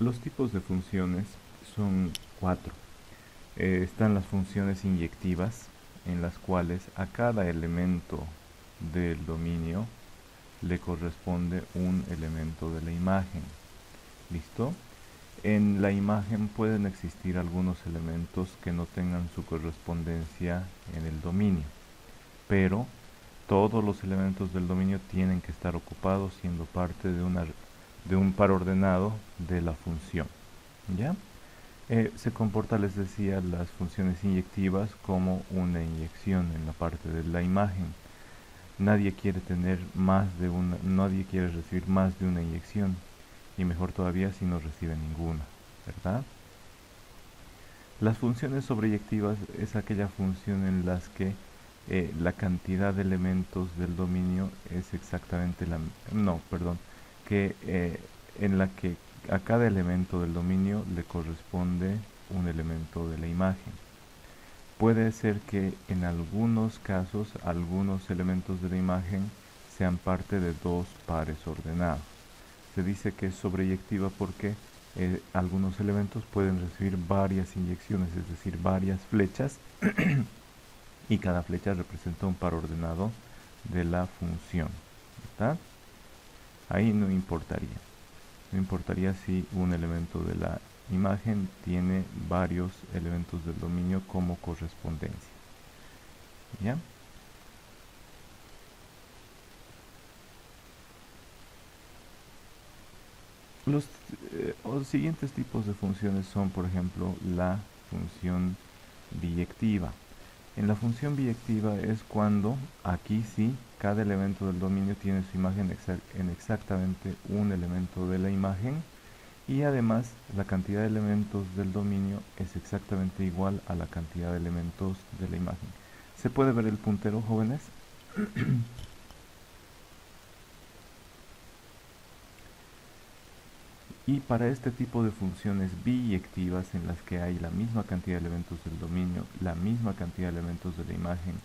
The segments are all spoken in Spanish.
Los tipos de funciones son cuatro. Están las funciones inyectivas, en las cuales a cada elemento del dominio le corresponde un elemento de la imagen. ¿Listo? En la imagen pueden existir algunos elementos que no tengan su correspondencia en el dominio, pero todos los elementos del dominio tienen que estar ocupados siendo parte de un par ordenado de la función. ¿Ya? Se comporta, les decía, las funciones inyectivas como una inyección en la parte de la imagen. Nadie quiere nadie quiere recibir más de una inyección, y mejor todavía si no recibe ninguna, ¿verdad? Las funciones sobreyectivas es aquella función en las que la cantidad de elementos del dominio es exactamente en la que a cada elemento del dominio le corresponde un elemento de la imagen. Puede ser que en algunos casos algunos elementos de la imagen sean parte de dos pares ordenados. Se dice que es sobreyectiva porque algunos elementos pueden recibir varias inyecciones, es decir, varias flechas, y cada flecha representa un par ordenado de la función, ¿verdad? Ahí no importaría. No importaría si un elemento de la imagen tiene varios elementos del dominio como correspondencia. ¿Ya? Los siguientes tipos de funciones son, por ejemplo, la función biyectiva. En la función biyectiva es cuando, aquí sí, cada elemento del dominio tiene su imagen en exactamente un elemento de la imagen, y además la cantidad de elementos del dominio es exactamente igual a la cantidad de elementos de la imagen. ¿Se puede ver el puntero, jóvenes? Y para este tipo de funciones biyectivas, en las que hay la misma cantidad de elementos del dominio, la misma cantidad de elementos de la imagen,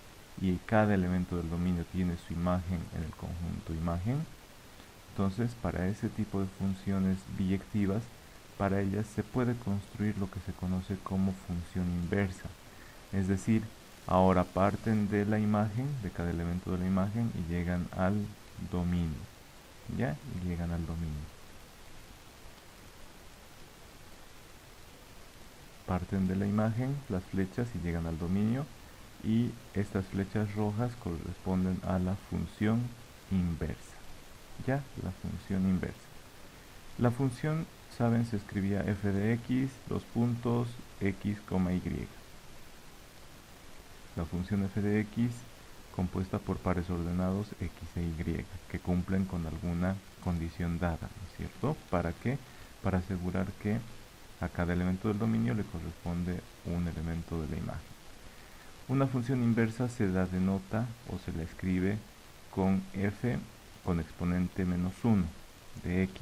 y cada elemento del dominio tiene su imagen en el conjunto imagen, entonces para ese tipo de funciones biyectivas, para ellas se puede construir lo que se conoce como función inversa. Es decir, ahora parten de la imagen, de cada elemento de la imagen, y llegan al dominio. ¿Ya? Y llegan al dominio. Parten de la imagen las flechas y llegan al dominio, y estas flechas rojas corresponden a la función inversa. Ya, la función inversa. La función, saben, se escribía f de x, dos puntos, x, y. La función f de x compuesta por pares ordenados x e y, que cumplen con alguna condición dada, ¿no es cierto? ¿Para qué? Para asegurar que a cada elemento del dominio le corresponde un elemento de la imagen. Una función inversa se la denota o se la escribe con f con exponente menos 1 de x,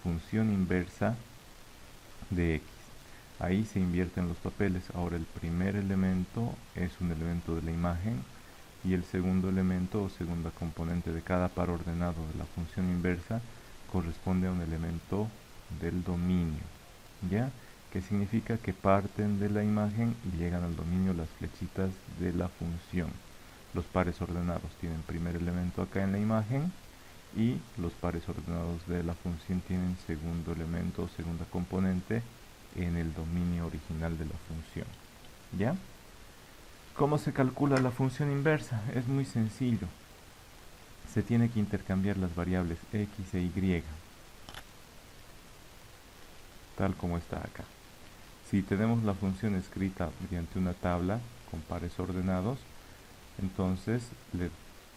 función inversa de x. Ahí se invierten los papeles. Ahora el primer elemento es un elemento de la imagen, y el segundo elemento o segunda componente de cada par ordenado de la función inversa corresponde a un elemento del dominio. ¿Ya? Que significa que parten de la imagen y llegan al dominio las flechitas de la función. Los pares ordenados tienen primer elemento acá en la imagen, y los pares ordenados de la función tienen segundo elemento o segunda componente en el dominio original de la función. ¿Ya? ¿Cómo se calcula la función inversa? Es muy sencillo. Se tiene que intercambiar las variables x e y, tal como está acá. Si tenemos la función escrita mediante una tabla con pares ordenados, entonces le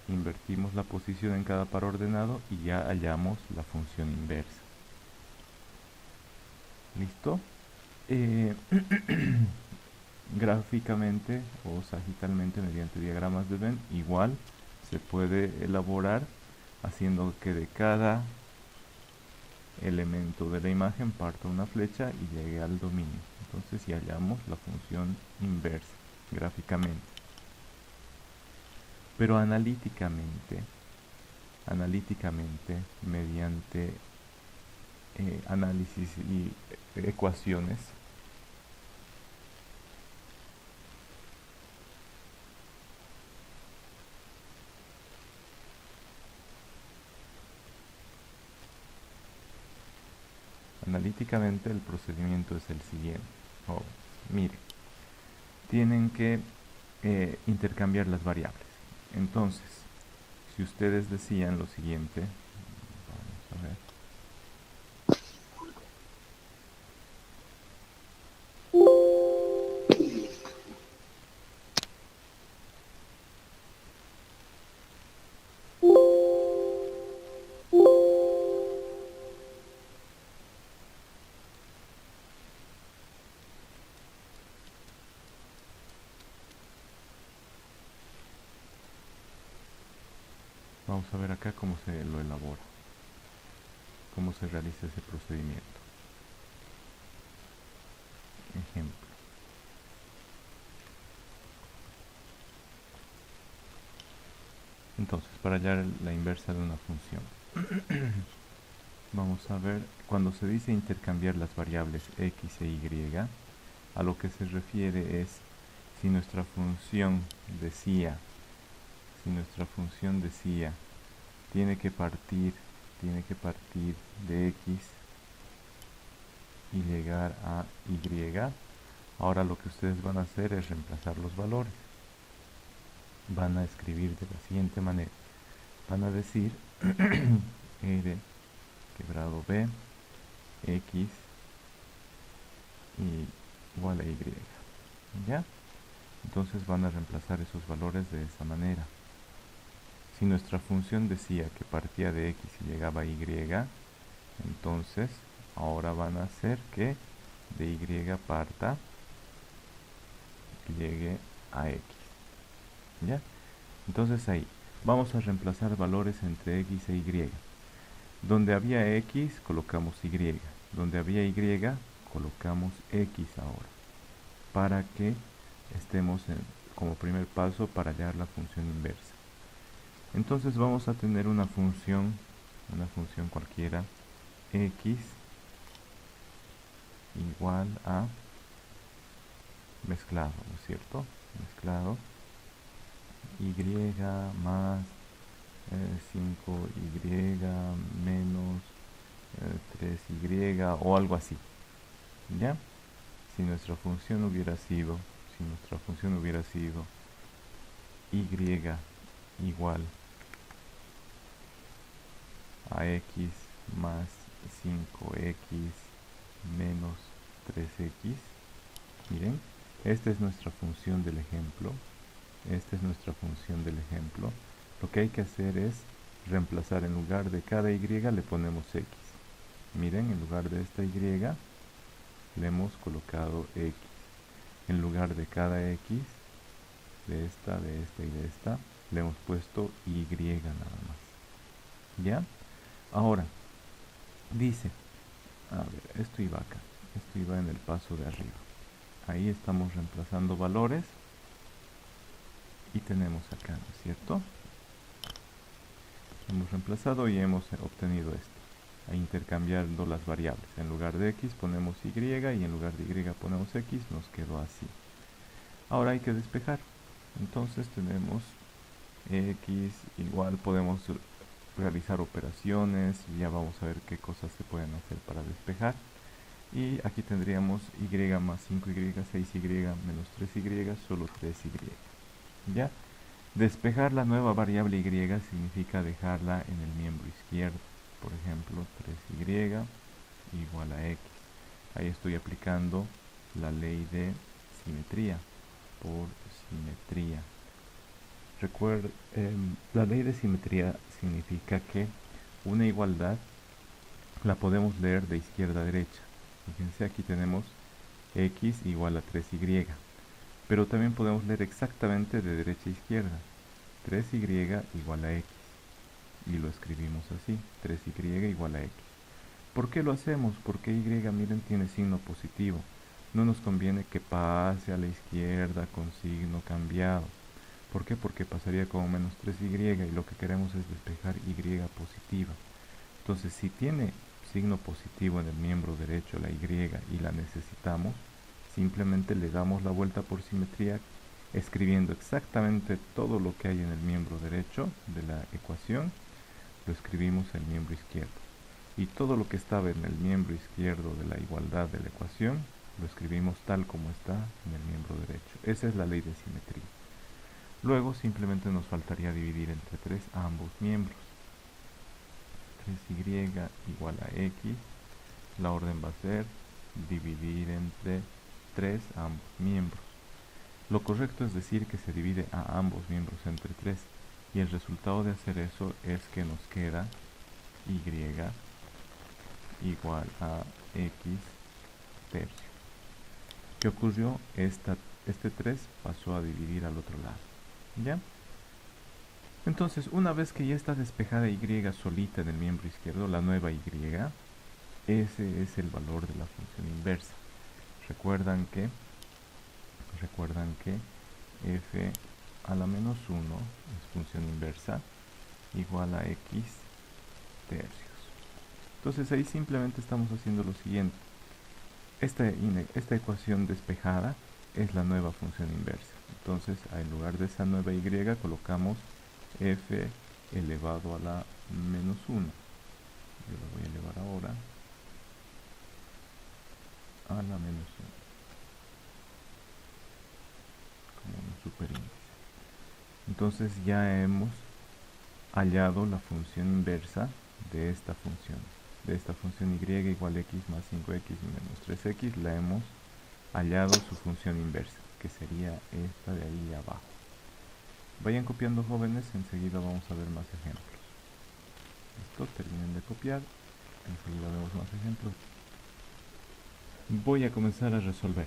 invertimos la posición en cada par ordenado y ya hallamos la función inversa. ¿Listo? Gráficamente o sagitalmente, mediante diagramas de Venn, igual se puede elaborar haciendo que de cada elemento de la imagen parta una flecha y llegue al dominio. Entonces ya hallamos la función inversa gráficamente. Pero analíticamente, mediante análisis y ecuaciones. Analíticamente el procedimiento es el siguiente. Mire, tienen que intercambiar las variables. Entonces, si ustedes decían lo siguiente, vamos a ver. Vamos a ver acá cómo se lo elabora, cómo se realiza ese procedimiento. Ejemplo. Entonces, para hallar la inversa de una función, vamos a ver, cuando se dice intercambiar las variables x e y, a lo que se refiere es si nuestra función decía, tiene que partir de x y llegar a y, ahora lo que ustedes van a hacer es reemplazar los valores. Van a escribir de la siguiente manera. Van a decir r quebrado b x igual a y. ¿Ya? Entonces van a reemplazar esos valores de esa manera. Si nuestra función decía que partía de x y llegaba a y, entonces ahora van a hacer que de y parta y llegue a x. ¿Ya? Entonces ahí vamos a reemplazar valores entre x e y. Donde había x colocamos y, donde había y colocamos x ahora, para que estemos como primer paso para hallar la función inversa. Entonces vamos a tener una función cualquiera, x igual a mezclado, ¿no es cierto? Mezclado y más 5y menos 3y o algo así. ¿Ya? Si nuestra función hubiera sido y igual a x más 5x menos 3x, miren, esta es nuestra función del ejemplo. Lo que hay que hacer es reemplazar, en lugar de cada y le ponemos x. Miren, en lugar de esta y le hemos colocado x. En lugar de cada x, de esta y de esta, le hemos puesto y nada más. ¿Ya? Ahora, dice, a ver, esto iba acá, esto iba en el paso de arriba. Ahí estamos reemplazando valores y tenemos acá, ¿no es cierto? Hemos reemplazado y hemos obtenido esto. Ahí intercambiando las variables. En lugar de x ponemos y y en lugar de y ponemos x, nos quedó así. Ahora hay que despejar. Entonces tenemos x igual, podemos realizar operaciones, ya vamos a ver qué cosas se pueden hacer para despejar. Y aquí tendríamos y más 5y, 6y menos 3y, solo 3y. ¿Ya? Despejar la nueva variable y significa dejarla en el miembro izquierdo. Por ejemplo, 3y igual a x. Ahí estoy aplicando la ley de simetría por simetría. Recuerda, la ley de simetría significa que una igualdad la podemos leer de izquierda a derecha. Fíjense, aquí tenemos x igual a 3y, pero también podemos leer exactamente de derecha a izquierda, 3y igual a x, y lo escribimos así, 3y igual a x. ¿Por qué lo hacemos? Porque y, miren, tiene signo positivo. No nos conviene que pase a la izquierda con signo cambiado. ¿Por qué? Porque pasaría como menos 3y y lo que queremos es despejar y positiva. Entonces, si tiene signo positivo en el miembro derecho, la y, y la necesitamos, simplemente le damos la vuelta por simetría, escribiendo exactamente todo lo que hay en el miembro derecho de la ecuación, lo escribimos en el miembro izquierdo. Y todo lo que estaba en el miembro izquierdo de la igualdad de la ecuación, lo escribimos tal como está en el miembro derecho. Esa es la ley de simetría. Luego simplemente nos faltaría dividir entre 3 a ambos miembros. 3y igual a x, la orden va a ser dividir entre 3 a ambos miembros. Lo correcto es decir que se divide a ambos miembros entre 3, y el resultado de hacer eso es que nos queda y igual a x tercios. ¿Qué ocurrió? Este 3 pasó a dividir al otro lado. ¿Ya? Entonces, una vez que ya está despejada y solita en el miembro izquierdo, la nueva y, ese es el valor de la función inversa. Recuerdan que f a la menos 1 es función inversa igual a x tercios. Entonces ahí simplemente estamos haciendo lo siguiente. Esta ecuación despejada es la nueva función inversa. Entonces, en lugar de esa nueva y colocamos f elevado a la menos 1. Yo lo voy a elevar ahora a la menos 1 como un superíndice. Entonces ya hemos hallado la función inversa de esta función y igual a x más 5x menos 3x. La hemos hallado su función inversa, que sería esta de ahí abajo. Vayan copiando, jóvenes, enseguida vamos a ver más ejemplos. Listo, terminen de copiar, enseguida vemos más ejemplos. Voy a comenzar a resolver.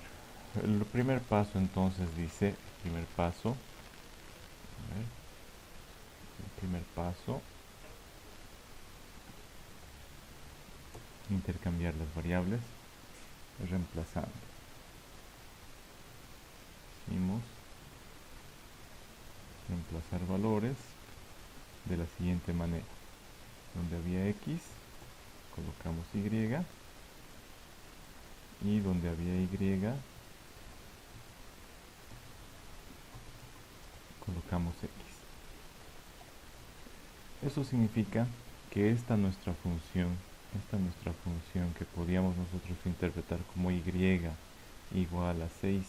El primer paso entonces dice, el primer paso, intercambiar las variables, reemplazando. Hicimos reemplazar valores de la siguiente manera. Donde había x, colocamos y, y donde había y, colocamos x. Eso significa que esta nuestra función que podíamos nosotros interpretar como y igual a 6x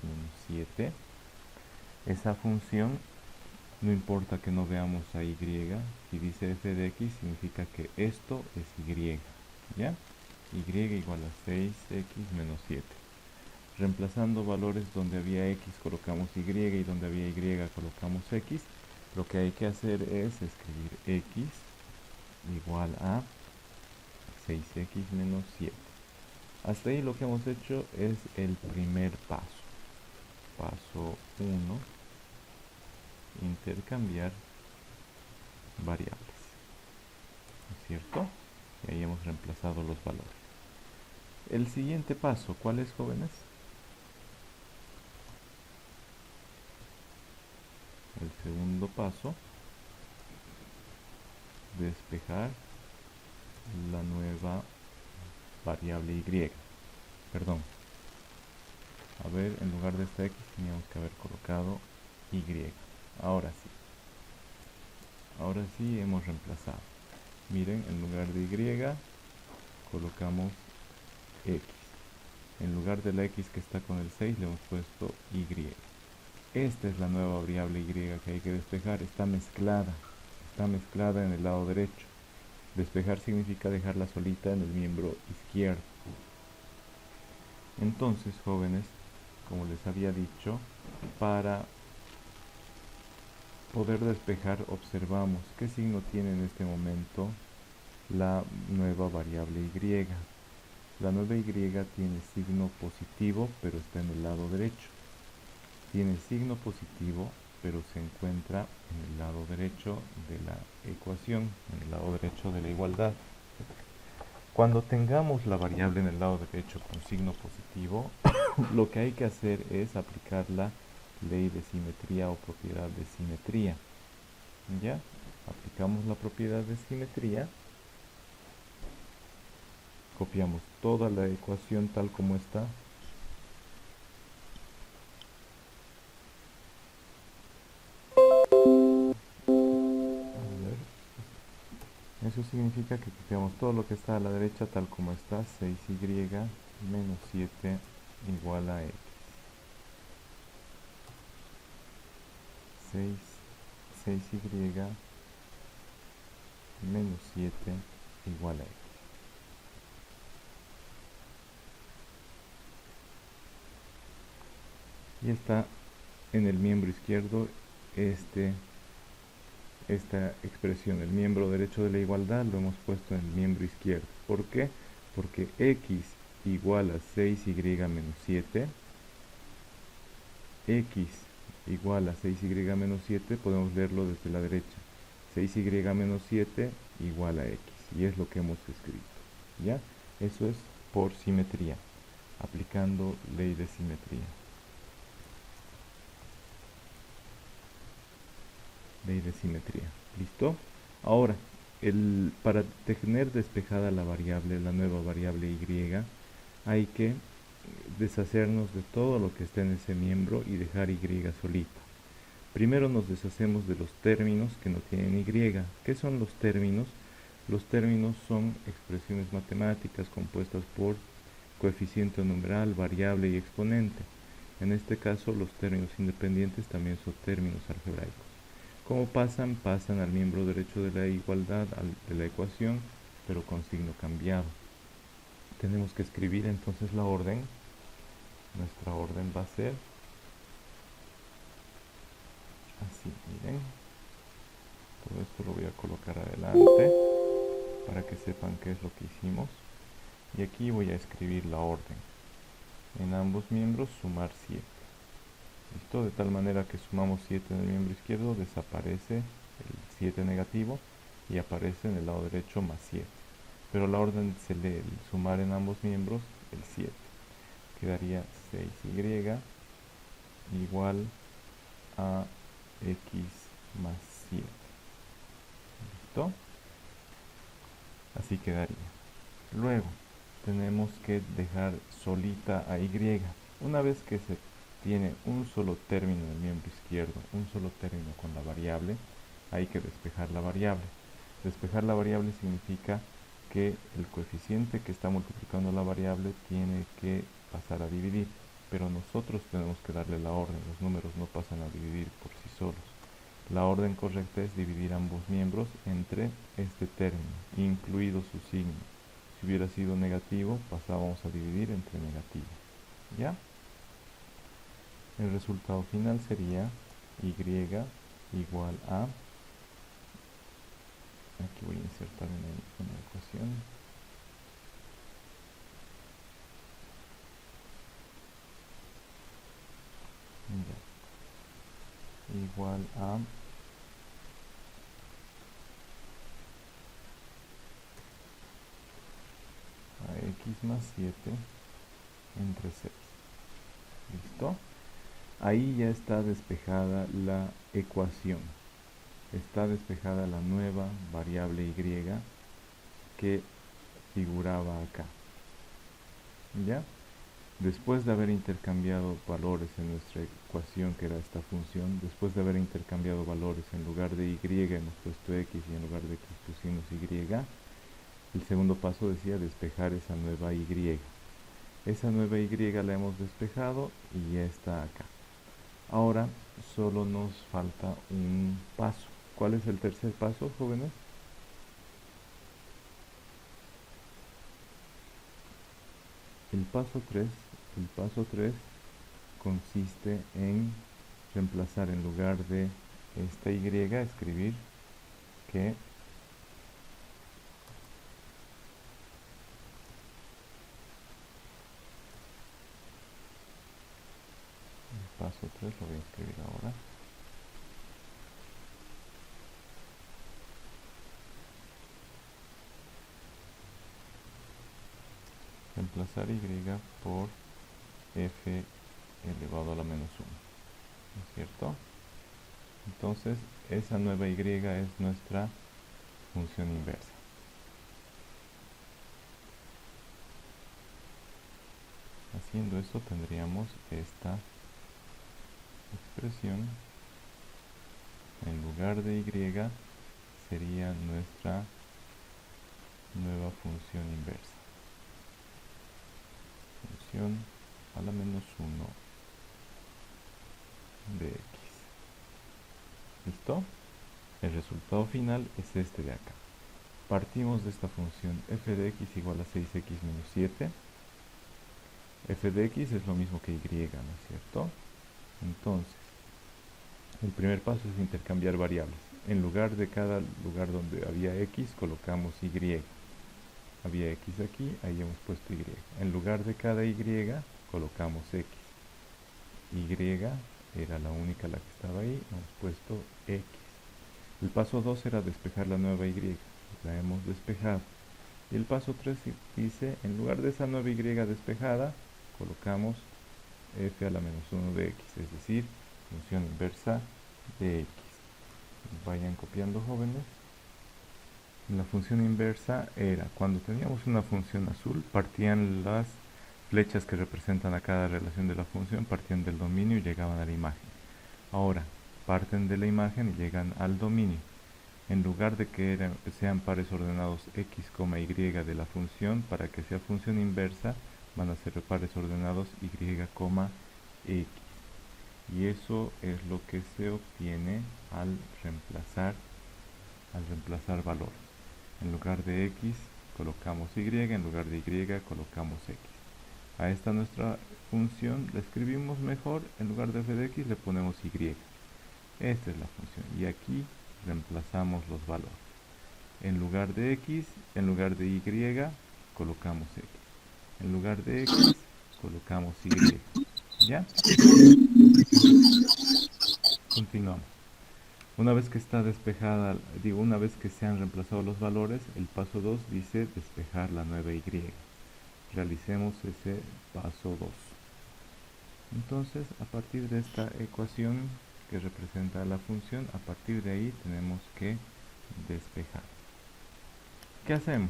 menos 7, esa función, no importa que no veamos a y, si dice f de x significa que esto es y, ¿ya? Y igual a 6x menos 7. Reemplazando valores donde había x colocamos y donde había y colocamos x. Lo que hay que hacer es escribir x igual a 6x menos 7. Hasta ahí lo que hemos hecho es el primer paso. Paso 1, intercambiar variables. ¿No es cierto? Y ahí hemos reemplazado los valores. El siguiente paso, ¿cuál es, jóvenes? El segundo paso, despejar la nueva variable y. Perdón. A ver, en lugar de esta x teníamos que haber colocado y. Ahora sí. Ahora sí hemos reemplazado. Miren, en lugar de y colocamos x. En lugar de la x que está con el 6 le hemos puesto y. Esta es la nueva variable y que hay que despejar. Está mezclada en el lado derecho. Despejar significa dejarla solita en el miembro izquierdo. Entonces, jóvenes, como les había dicho, para poder despejar observamos qué signo tiene en este momento la nueva variable y. La nueva y tiene signo positivo, pero está en el lado derecho. Tiene signo positivo, pero se encuentra en el lado derecho de la ecuación, en el lado derecho de la igualdad. Cuando tengamos la variable en el lado derecho con signo positivo, lo que hay que hacer es aplicar la ley de simetría o propiedad de simetría. ¿Ya? Aplicamos la propiedad de simetría Copiamos toda la ecuación tal como está. A ver. Eso significa que copiamos todo lo que está a la derecha tal como está. 6y menos 7 igual a x. 6y menos 7 igual a x. Y está en el miembro izquierdo esta expresión. El miembro derecho de la igualdad lo hemos puesto en el miembro izquierdo. ¿Por qué? Porque x igual a 6y menos 7. X igual a 6y menos 7 podemos leerlo desde la derecha. 6y menos 7 igual a x. Y es lo que hemos escrito. ¿Ya? Eso es por simetría, aplicando ley de simetría. Ley de simetría. ¿Listo? Ahora, para tener despejada la variable, la nueva variable y, hay que deshacernos de todo lo que está en ese miembro y dejar y solita. Primero nos deshacemos de los términos que no tienen y. ¿Qué son los términos? Los términos son expresiones matemáticas compuestas por coeficiente numeral, variable y exponente. En este caso, los términos independientes también son términos algebraicos. ¿Cómo pasan? Pasan al miembro derecho de la igualdad, de la ecuación, pero con signo cambiado. Tenemos que escribir entonces la orden. Nuestra orden va a ser así, miren. Todo esto lo voy a colocar adelante para que sepan qué es lo que hicimos. Y aquí voy a escribir la orden. En ambos miembros sumar 7. ¿Listo? De tal manera que sumamos 7 en el miembro izquierdo, desaparece el 7 negativo y aparece en el lado derecho más 7. Pero la orden se lee el sumar en ambos miembros el 7. Quedaría 6y igual a x más 7. ¿Listo? Así quedaría. Luego tenemos que dejar solita a y. Una vez que se tiene un solo término en el miembro izquierdo, un solo término con la variable, hay que despejar la variable. Despejar la variable significa que el coeficiente que está multiplicando la variable tiene que pasar a dividir, pero nosotros tenemos que darle la orden. Los números no pasan a dividir por sí solos. La orden correcta es dividir ambos miembros entre este término, incluido su signo. Si hubiera sido negativo, pasábamos a dividir entre negativo. ¿Ya? El resultado final sería y igual a, aquí voy a insertar una ecuación, ya, igual a x más 7 entre 6. ¿Listo? Ahí ya está despejada la ecuación. Está despejada la nueva variable y que figuraba acá. ¿Ya? Después de haber intercambiado valores en nuestra ecuación, que era esta función, después de haber intercambiado valores, en lugar de y hemos puesto x y en lugar de x pusimos y, el segundo paso decía despejar esa nueva y. Esa nueva y la hemos despejado y ya está acá. Ahora solo nos falta un paso. ¿Cuál es el tercer paso, jóvenes? El paso 3 consiste en reemplazar en lugar de esta y, escribir que el paso 3 lo voy a escribir ahora. Reemplazar y por f elevado a la menos 1. ¿No es cierto? Entonces, esa nueva y es nuestra función inversa. haciendo eso tendríamos esta expresión. En lugar de y sería nuestra nueva función inversa. Función a la menos 1 de x. ¿Listo? El resultado final es este de acá. Partimos de esta función f de x igual a 6x menos 7. F de x es lo mismo que y, ¿no es cierto? Entonces, el primer paso es intercambiar variables. En lugar de cada lugar donde había x, colocamos y. Había x aquí, ahí hemos puesto y. En lugar de cada y, colocamos x. Y era la única la que estaba ahí, hemos puesto x. El paso 2 era despejar la nueva y, la hemos despejado. Y el paso 3 dice, en lugar de esa nueva y despejada, colocamos f a la menos 1 de x, es decir, función inversa de x. Vayan copiando, jóvenes. La función inversa era, cuando teníamos una función azul, partían las flechas que representan a cada relación de la función, partían del dominio y llegaban a la imagen. Ahora, parten de la imagen y llegan al dominio. En lugar de que sean pares ordenados x, y de la función, para que sea función inversa, van a ser pares ordenados y, x. Y eso es lo que se obtiene al reemplazar valor. En lugar de x colocamos y, en lugar de y colocamos x. A esta nuestra función la escribimos mejor, en lugar de f de x le ponemos y. Esta es la función y aquí reemplazamos los valores. En lugar de x, en lugar de y, colocamos x. En lugar de x, colocamos y. ¿Ya? Continuamos. Una vez que está despejada, una vez que se han reemplazado los valores, el paso 2 dice despejar la nueva y. Realicemos ese paso 2. Entonces, a partir de esta ecuación que representa la función, a partir de ahí tenemos que despejar. ¿Qué hacemos?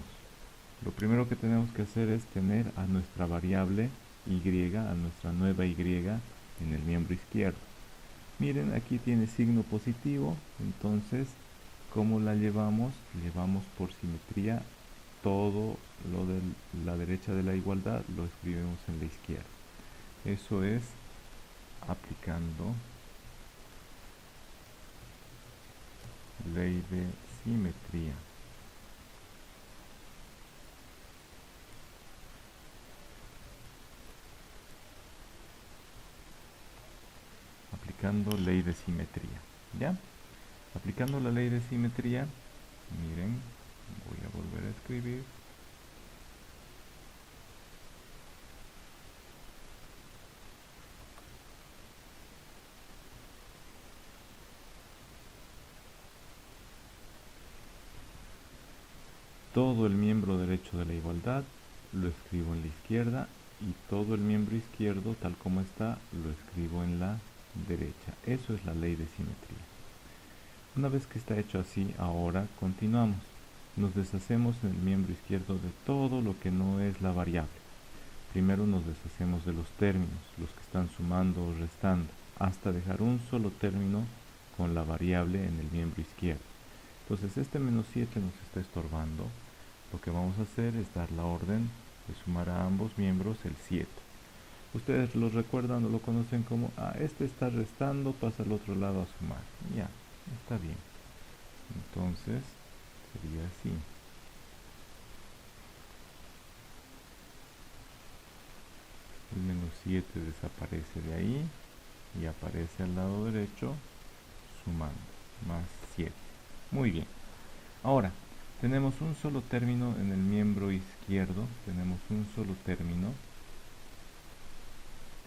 Lo primero que tenemos que hacer es tener a nuestra variable y, a nuestra nueva y en el miembro izquierdo. Miren, aquí tiene signo positivo, entonces, ¿cómo la llevamos? Llevamos por simetría todo lo de la derecha de la igualdad, lo escribimos en la izquierda. Eso es aplicando ley de simetría. Aplicando ley de simetría, ¿ya? Aplicando la ley de simetría, miren, voy a volver a escribir. Todo el miembro derecho de la igualdad lo escribo en la izquierda y todo el miembro izquierdo tal como está lo escribo en la derecha. Eso es la ley de simetría. Una vez que está hecho así, ahora continuamos. Nos deshacemos en el miembro izquierdo de todo lo que no es la variable. Primero nos deshacemos de los términos, los que están sumando o restando, hasta dejar un solo término con la variable en el miembro izquierdo. Entonces este menos 7 nos está estorbando. Lo que vamos a hacer es dar la orden de sumar a ambos miembros el 7. Ustedes lo recuerdan o lo conocen como, este está restando, pasa al otro lado a sumar. Ya, está bien. Entonces sería así. El menos 7 desaparece de ahí y aparece al lado derecho sumando, más 7. Muy bien. Ahora, tenemos un solo término en el miembro izquierdo, tenemos un solo término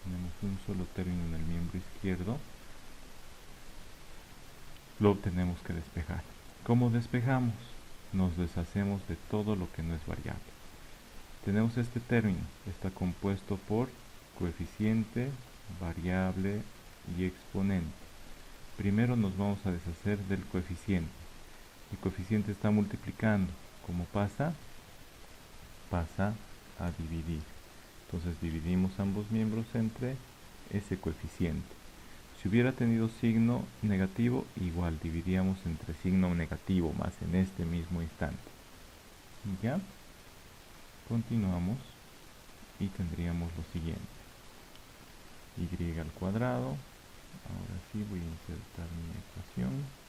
en el miembro izquierdo, lo tenemos que despejar. ¿Cómo despejamos? Nos deshacemos de todo lo que no es variable. Tenemos este término, está compuesto por coeficiente, variable y exponente. Primero nos vamos a deshacer del coeficiente. El coeficiente está multiplicando. ¿Cómo pasa? Pasa a dividir. Entonces dividimos ambos miembros entre ese coeficiente. Si hubiera tenido signo negativo, igual dividíamos entre signo negativo más en este mismo instante. ¿Ya? Continuamos y tendríamos lo siguiente. Y al cuadrado. Ahora sí voy a insertar mi ecuación.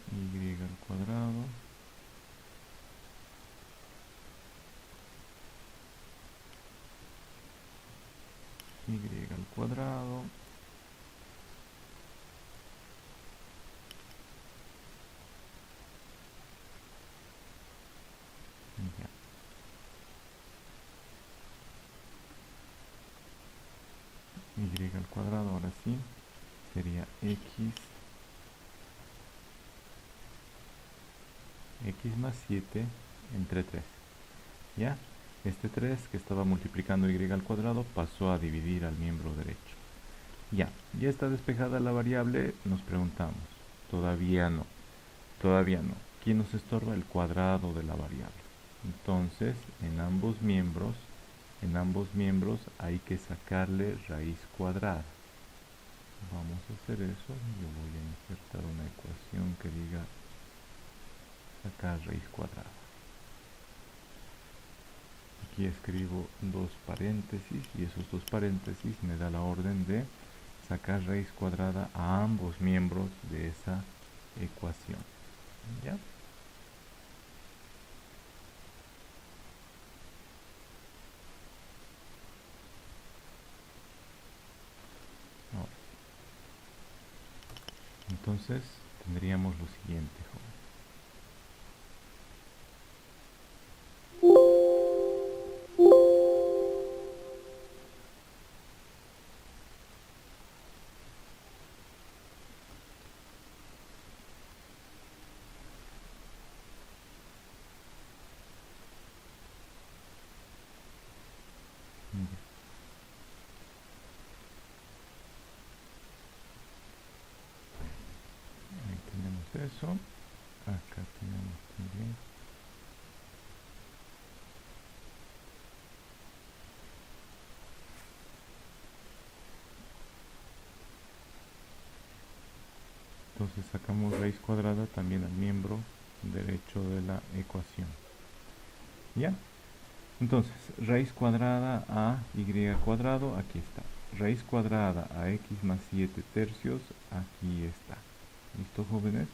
Y al cuadrado y al cuadrado ya. Y al cuadrado ahora sí sería x más 7 entre 3. ¿Ya? Este 3 que estaba multiplicando y al cuadrado pasó a dividir al miembro derecho. Ya está despejada la variable, nos preguntamos. Todavía no. ¿Quién nos estorba? El cuadrado de la variable. Entonces, en ambos miembros hay que sacarle raíz cuadrada. Vamos a hacer eso. Yo voy a insertar una ecuación que diga sacar raíz cuadrada. Aquí escribo dos paréntesis y esos dos paréntesis me da la orden de sacar raíz cuadrada a ambos miembros de esa ecuación. ¿Ya? Ahora, entonces tendríamos lo siguiente, joven. Ahí tenemos eso. Acá tenemos también. Entonces sacamos raíz cuadrada también al miembro derecho de la ecuación. ¿Ya? Entonces, raíz cuadrada a y cuadrado, aquí está. Raíz cuadrada a x más 7 tercios, aquí está. ¿Listo, jóvenes?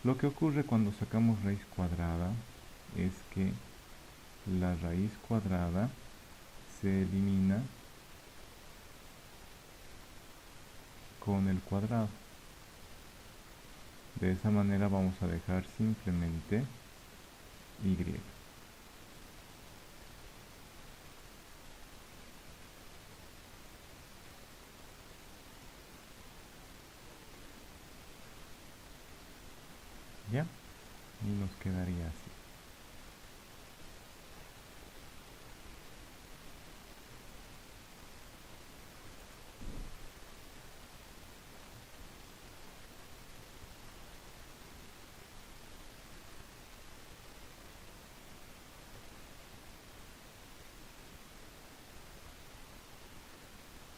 Lo que ocurre cuando sacamos raíz cuadrada es que la raíz cuadrada se elimina con el cuadrado. De esa manera vamos a dejar simplemente y. ¿Ya? Y nos quedaría así.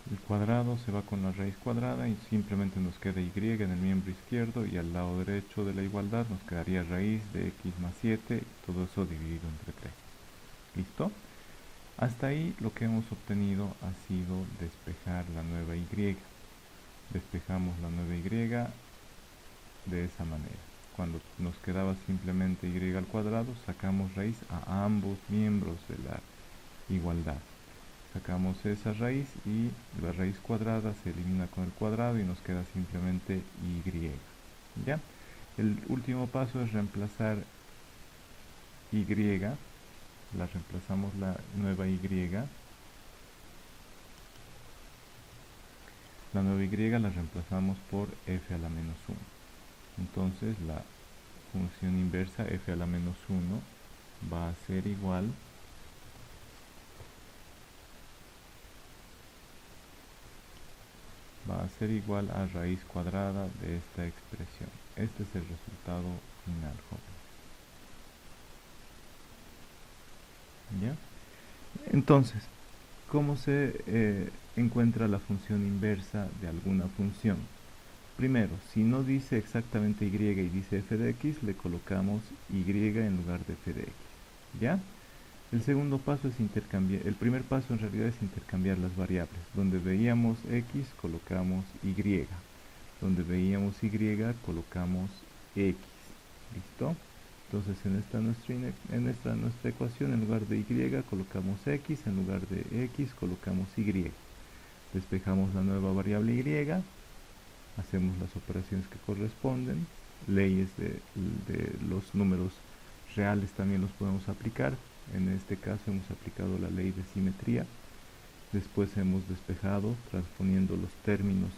El cuadrado se va con la raíz cuadrada y simplemente nos queda y en el miembro izquierdo, y al lado derecho de la igualdad nos quedaría raíz de x más 7, todo eso dividido entre 3. ¿Listo? Hasta ahí lo que hemos obtenido ha sido despejar la nueva y. Despejamos la nueva y de esa manera. Cuando nos quedaba simplemente y al cuadrado, sacamos raíz a ambos miembros de la igualdad. Sacamos esa raíz y la raíz cuadrada se elimina con el cuadrado y nos queda simplemente y. ¿Ya? El último paso es reemplazar y. La reemplazamos la nueva y. La reemplazamos por f a la menos 1. Entonces la función inversa f a la menos 1 va a ser igual a raíz cuadrada de esta expresión. Este es el resultado final, jóvenes. ¿Ya? Entonces, ¿cómo se encuentra la función inversa de alguna función? Primero, si no dice exactamente y y dice f de x, le colocamos y en lugar de f de x. ¿Ya? El segundo paso es intercambiar, el primer paso en realidad es intercambiar las variables. Donde veíamos x, colocamos y. Donde veíamos y, colocamos x. ¿Listo? Entonces en nuestra ecuación, en lugar de y, colocamos x, en lugar de x, colocamos y. Despejamos la nueva variable y, hacemos las operaciones que corresponden, leyes de los números reales también los podemos aplicar. En este caso hemos aplicado la ley de simetría. Después hemos despejado transponiendo los términos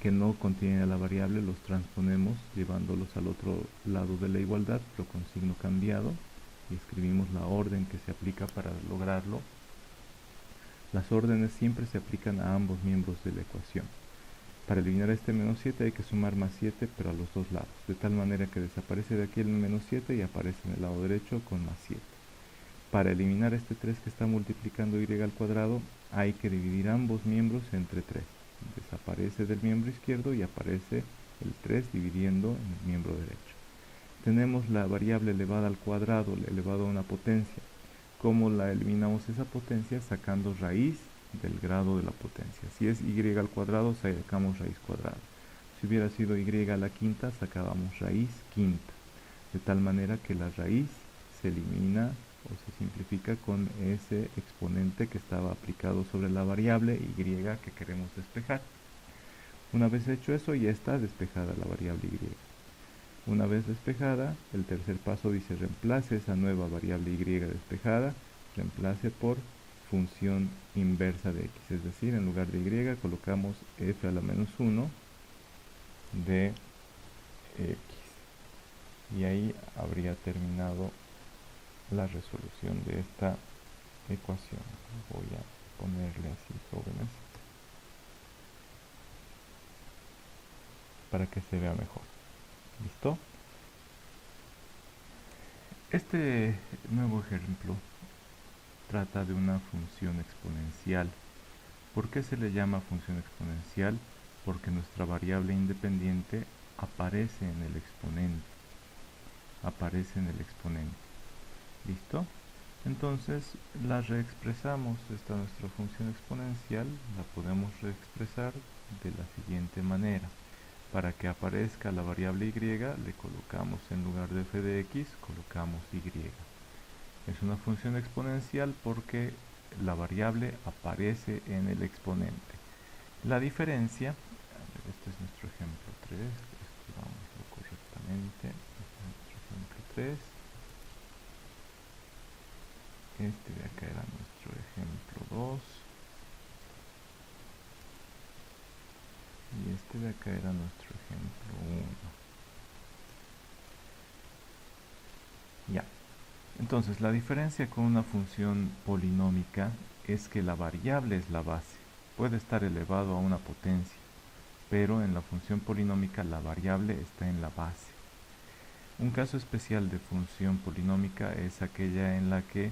que no contienen a la variable, los transponemos llevándolos al otro lado de la igualdad, pero con signo cambiado, y escribimos la orden que se aplica para lograrlo. Las órdenes siempre se aplican a ambos miembros de la ecuación. Para eliminar este menos 7 hay que sumar más 7, pero a los dos lados, de tal manera que desaparece de aquí el menos 7 y aparece en el lado derecho con más 7. Para eliminar este 3 que está multiplicando y al cuadrado, hay que dividir ambos miembros entre 3. Desaparece del miembro izquierdo y aparece el 3 dividiendo en el miembro derecho. Tenemos la variable elevada al cuadrado, elevado a una potencia. ¿Cómo la eliminamos esa potencia? Sacando raíz del grado de la potencia. Si es y al cuadrado, sacamos raíz cuadrada. Si hubiera sido y a la quinta, sacábamos raíz quinta. De tal manera que la raíz se elimina o se simplifica con ese exponente que estaba aplicado sobre la variable y que queremos despejar. Una vez hecho eso, ya está despejada la variable y. Una vez despejada, el tercer paso dice reemplace esa nueva variable y despejada, reemplace por función inversa de x, es decir, en lugar de y colocamos f a la menos 1 de x, y ahí habría terminado la resolución de esta ecuación. Voy a ponerle así, jóvenes, para que se vea mejor. ¿Listo? Este nuevo ejemplo trata de una función exponencial. ¿Por qué se le llama función exponencial? Porque nuestra variable independiente aparece en el exponente. ¿Listo? Entonces la reexpresamos. Esta nuestra función exponencial la podemos reexpresar de la siguiente manera. Para que aparezca la variable y, le colocamos en lugar de f de x, colocamos y. Es una función exponencial porque la variable aparece en el exponente. La diferencia, este es nuestro ejemplo 3, escribámoslo correctamente, este es nuestro ejemplo 3, este de acá era nuestro ejemplo 2, y este de acá era nuestro ejemplo 1. Ya. Entonces, la diferencia con una función polinómica es que la variable es la base. Puede estar elevado a una potencia, pero en la función polinómica la variable está en la base. Un caso especial de función polinómica es aquella en la que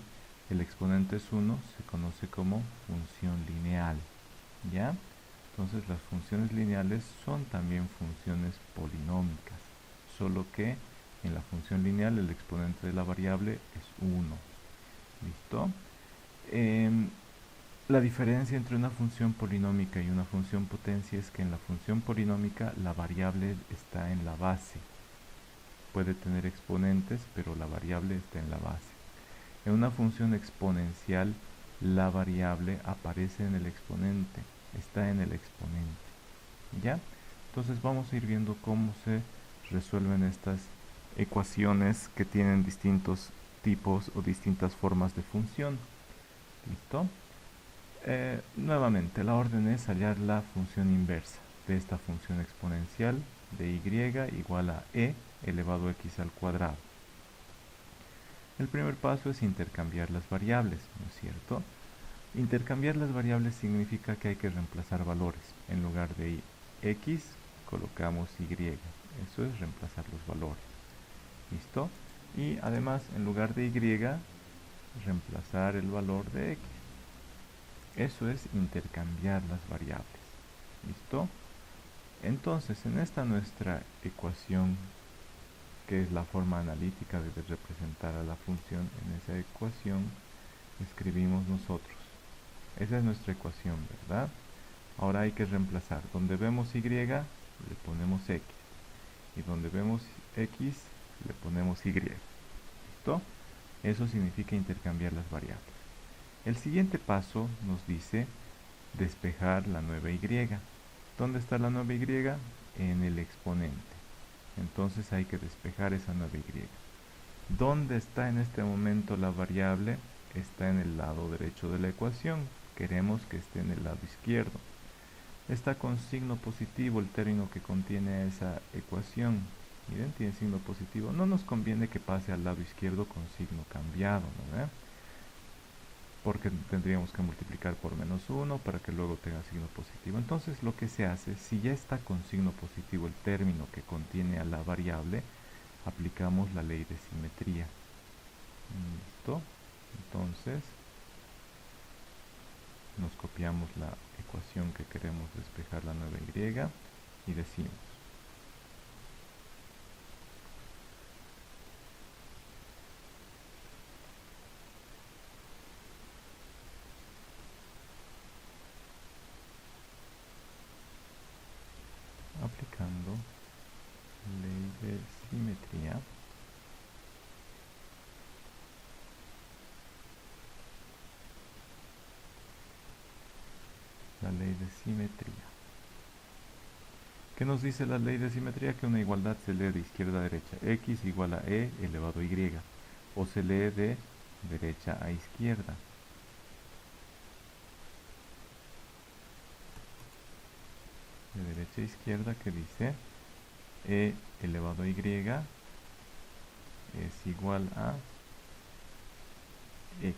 el exponente es 1, se conoce como función lineal. ¿Ya? Entonces las funciones lineales son también funciones polinómicas, solo que en la función lineal el exponente de la variable es 1. ¿Listo? La diferencia entre una función polinómica y una función potencia es que en la función polinómica la variable está en la base. Puede tener exponentes, pero la variable está en la base. En una función exponencial, la variable aparece en el exponente, está en el exponente. ¿Ya? Entonces vamos a ir viendo cómo se resuelven estas ecuaciones que tienen distintos tipos o distintas formas de función. ¿Listo? Nuevamente, la orden es hallar la función inversa de esta función exponencial de y igual a e elevado a x al cuadrado. El primer paso es intercambiar las variables, ¿no es cierto? Intercambiar las variables significa que hay que reemplazar valores. En lugar de x, colocamos y. Eso es reemplazar los valores. ¿Listo? Y además, en lugar de y, reemplazar el valor de x. Eso es intercambiar las variables. ¿Listo? Entonces, en esta nuestra ecuación, que es la forma analítica de representar a la función, en esa ecuación escribimos nosotros. Esa es nuestra ecuación, ¿verdad? Ahora hay que reemplazar. Donde vemos y, le ponemos x. Y donde vemos x, le ponemos y. ¿Listo? Eso significa intercambiar las variables. El siguiente paso nos dice despejar la nueva y. ¿Dónde está la nueva y? En el exponente. Entonces hay que despejar esa nueva y. ¿Dónde está en este momento la variable? Está en el lado derecho de la ecuación. Queremos que esté en el lado izquierdo. Está con signo positivo el término que contiene esa ecuación. Miren, tiene signo positivo. No nos conviene que pase al lado izquierdo con signo cambiado, ¿no? Porque tendríamos que multiplicar por -1 para que luego tenga signo positivo. Entonces lo que se hace, si ya está con signo positivo el término que contiene a la variable, aplicamos la ley de simetría. ¿Listo? Entonces nos copiamos la ecuación que queremos despejar la nueva y y decimos aplicando ley de simetría, la ley de simetría. ¿Qué nos dice la ley de simetría? Que una igualdad se lee de izquierda a derecha. X igual a e elevado a y. O se lee de derecha a izquierda. De derecha a izquierda, que dice e elevado a y es igual a x.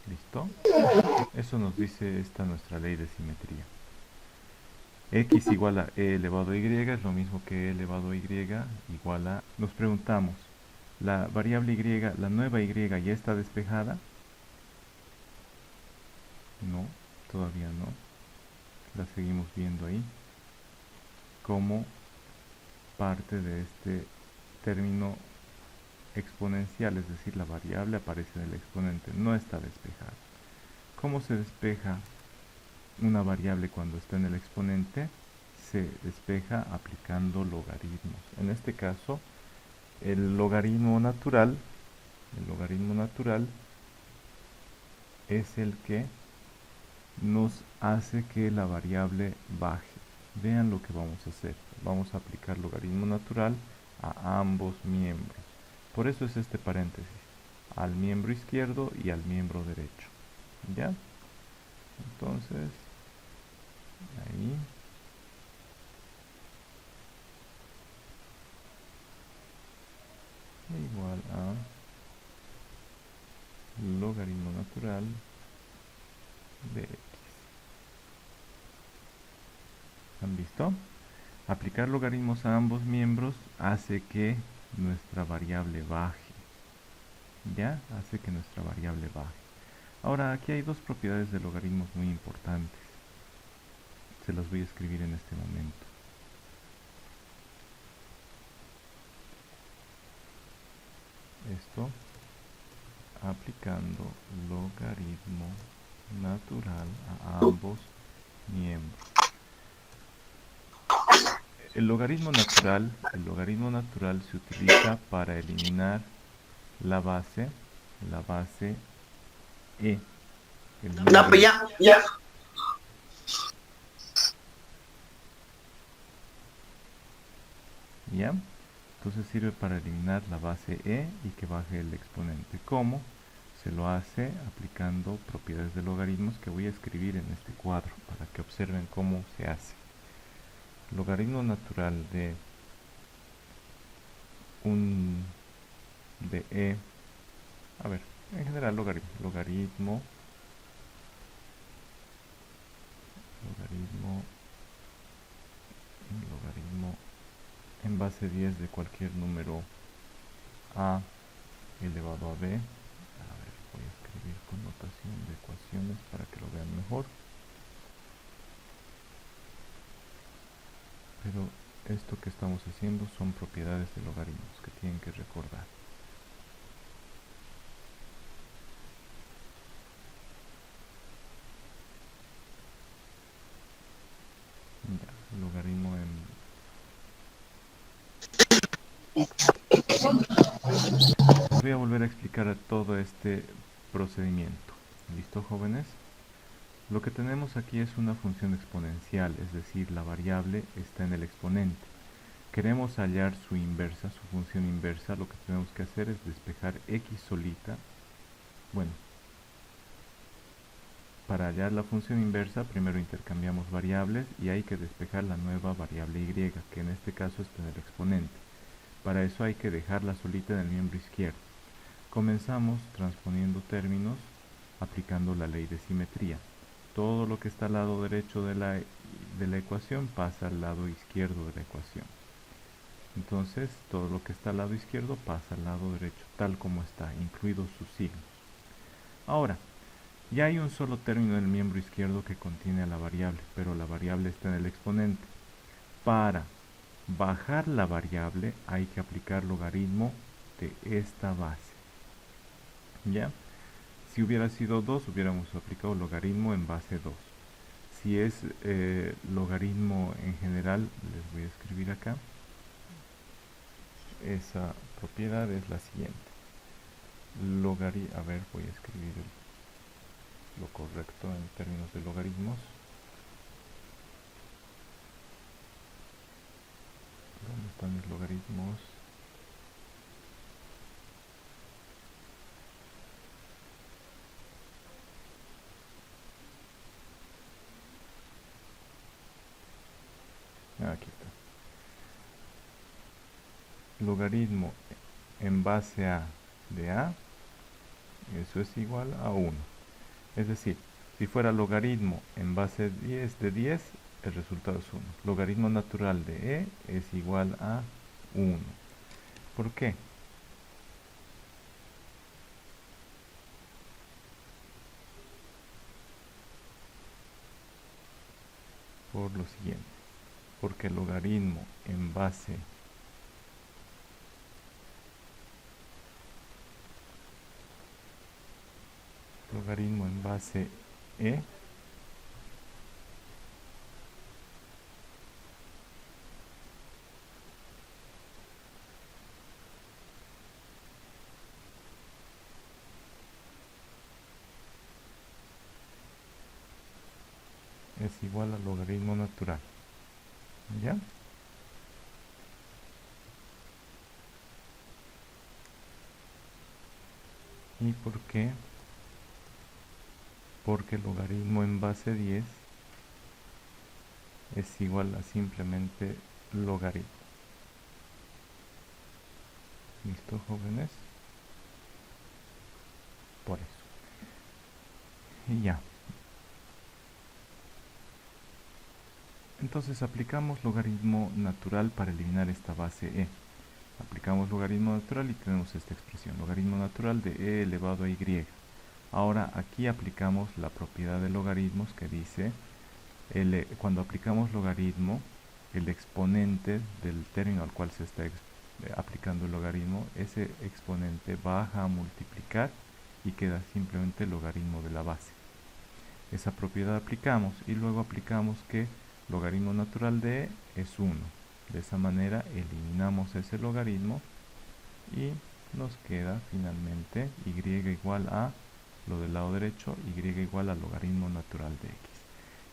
¿Listo? Eso nos dice esta nuestra ley de simetría. X igual a e elevado a y es lo mismo que e elevado a y igual a... Nos preguntamos, ¿la variable y, la nueva y ya está despejada? No, todavía no. La seguimos viendo ahí como parte de este término exponencial, es decir, la variable aparece en el exponente, no está despejada. ¿Cómo se despeja una variable cuando está en el exponente? Se despeja aplicando logaritmos. En este caso, el logaritmo natural es el que nos hace que la variable baje. Vean lo que vamos a hacer. Vamos a aplicar logaritmo natural a ambos miembros. Por eso es este paréntesis. Al miembro izquierdo y al miembro derecho. ¿Ya? Entonces, ahí. Igual a logaritmo natural de x. ¿Han visto? Aplicar logaritmos a ambos miembros hace que nuestra variable baje. ¿Ya? Hace que nuestra variable baje. Ahora, aquí hay dos propiedades de logaritmos muy importantes. Se las voy a escribir en este momento. Esto aplicando logaritmo natural a ambos miembros. El logaritmo natural se utiliza para eliminar la base e. ¿Ya? Entonces sirve para eliminar la base e y que baje el exponente. ¿Cómo? Se lo hace aplicando propiedades de logaritmos que voy a escribir en este cuadro para que observen cómo se hace. logaritmo natural de de e, a ver, en general logaritmo en base 10 de cualquier número a elevado a b. A ver, voy a escribir con notación de ecuaciones para que lo vean mejor. Pero esto que estamos haciendo son propiedades de logaritmos que tienen que recordar. Ya, logaritmo voy a volver a explicar todo este procedimiento. ¿Listo, jóvenes? Lo que tenemos aquí es una función exponencial, es decir, la variable está en el exponente. Queremos hallar su inversa, su función inversa. Lo que tenemos que hacer es despejar x solita. Bueno, para hallar la función inversa, primero intercambiamos variables y hay que despejar la nueva variable y, que en este caso está en el exponente. Para eso hay que dejarla solita en el miembro izquierdo. Comenzamos transponiendo términos aplicando la ley de simetría. Todo lo que está al lado derecho de la ecuación pasa al lado izquierdo de la ecuación. Entonces, todo lo que está al lado izquierdo pasa al lado derecho, tal como está, incluidos sus signos. Ahora, ya hay un solo término en el miembro izquierdo que contiene a la variable, pero la variable está en el exponente. Para bajar la variable hay que aplicar logaritmo de esta base. ¿Ya? Si hubiera sido 2, hubiéramos aplicado logaritmo en base 2. Si es logaritmo en general, les voy a escribir acá. Esa propiedad es la siguiente. A ver, voy a escribir lo correcto en términos de logaritmos. ¿Dónde están mis logaritmos? Aquí está. Logaritmo en base a de a, eso es igual a 1. Es decir, si fuera logaritmo en base 10 de 10, el resultado es 1. Logaritmo natural de e es igual a 1. ¿Por qué? Por lo siguiente. Porque el logaritmo en base e es igual al logaritmo natural. ¿Ya? ¿Y por qué? Porque el logaritmo en base 10 es igual a simplemente logaritmo. ¿Listo, jóvenes? Por eso. Y ya. Entonces aplicamos logaritmo natural para eliminar esta base e. Aplicamos logaritmo natural y tenemos esta expresión, logaritmo natural de e elevado a y. Ahora aquí aplicamos la propiedad de logaritmos que dice, cuando aplicamos logaritmo, el exponente del término al cual se está aplicando el logaritmo, ese exponente baja a multiplicar y queda simplemente el logaritmo de la base. Esa propiedad aplicamos y luego aplicamos que logaritmo natural de e es 1. De esa manera eliminamos ese logaritmo y nos queda finalmente y igual a, lo del lado derecho, y igual al logaritmo natural de x.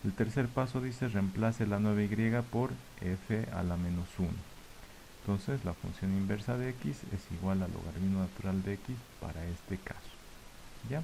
El tercer paso dice reemplace la nueva y por f a la menos 1. Entonces la función inversa de x es igual al logaritmo natural de x para este caso. ¿Ya?